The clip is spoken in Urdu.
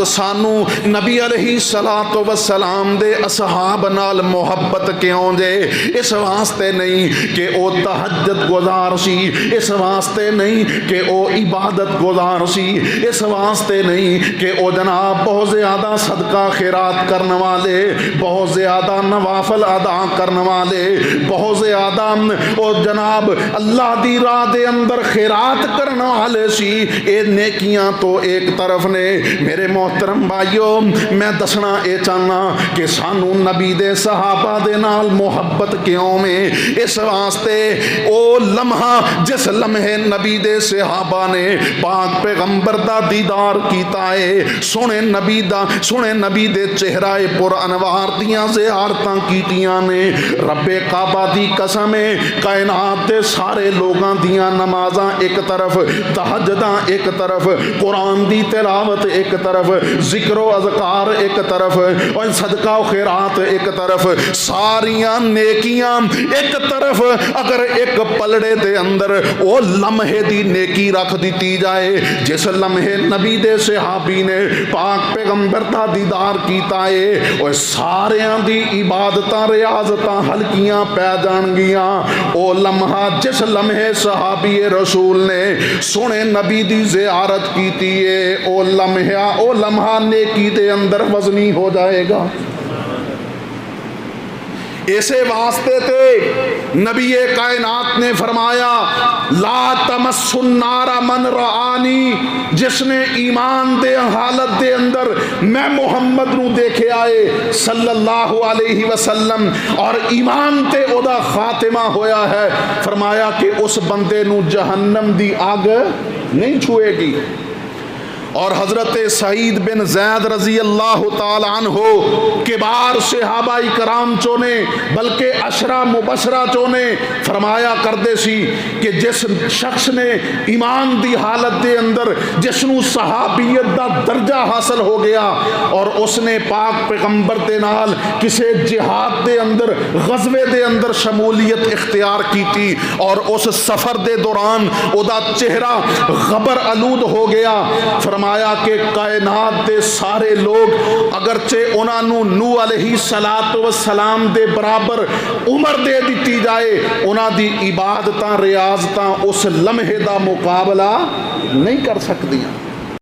سانو نبی علیہ الصلوۃ والسلام دے اصحاب نال محبت کیوں جے؟ اس واسطے نہیں کہ او تہجد گزار سی، اس واسطے نہیں کہ او عبادت گزار سی، اس واسطے نہیں کہ او جناب بہت زیادہ صدقہ خیرات کرنے والے، بہت زیادہ نوافل ادا کرنے والے، بہت زیادہ او جناب اللہ دی راہ دے اندر خیرات کرنے والے سی۔ اے نیکیاں تو ایک طرف نے میرے محترم بھائیو، میں دسنا اے چاہنا کہ سانو نبی دے صحابہ دے نال محبت کیوں میں؟ اس واسطے او لمحہ جس لمحے نبی دے صحابہ نے پاک پیغمبر دا دیدار کیتا ہے، سونے نبی دے چہرہ پر انوار دیاں زیارتاں کیتیاں نے، رب کعبہ دی قسم کائنات دے سارے لوگاں دیاں نمازاں ایک طرف، تہجداں ایک طرف، قرآن دی تلاوت ایک طرف، ذکر و اذکار ایک طرف، اور صدقہ و خیرات ایک طرف، ساریاں نیکیاں ایک طرف، اگر ایک پلڑے دے اندر وہ لمحے دی نیکی رکھ دیتی جائے جس لمحے نبی دے صحابی نے پاک پیغمبر دا دیدار کیتا ہے، وہ ساریاں دی عبادتاں ریاضتاں ہلکیاں پہ جان گیاں۔ او لمحہ جس لمحے صحابی رسول نے سونے نبی دی زیارت کیتی ہے، او لمحہ نیکی دے اندر وزنی ہو جائے گا۔ اسے واسطے تے نبی کائنات نے فرمایا لا تمس النار من رآنی، جس نے ایمان دے حالت دے اندر میں محمد نو دیکھے آئے صلی اللہ علیہ وسلم اور ایمان تے او دا خاتمہ ہویا ہے، فرمایا کہ اس بندے نو جہنم دی آگ نہیں چھوئے گی۔ اور حضرت سعید بن زید رضی اللہ تعالیٰ عنہ کبار صحابہ کرام چونے بلکہ عشرہ مبشرہ چونے فرمایا کردے سی کہ جس شخص نے ایمان دی حالت دے اندر جس نو صحابیت دا درجہ حاصل ہو گیا اور اس نے پاک پیغمبر دے نال کسے جہاد دے اندر غزوے دے اندر شمولیت اختیار کی تھی اور اس سفر دے دوران او دا چہرہ غبر آلود ہو گیا، فرمایا کہ کائنات دے سارے لوگ اگرچہ انہاں نو نوح علیہ السلام دے برابر عمر دے دیتی جائے، انہاں دی عبادتاں ریاضتاں اس لمحے دا مقابلہ نہیں کر سکدیاں۔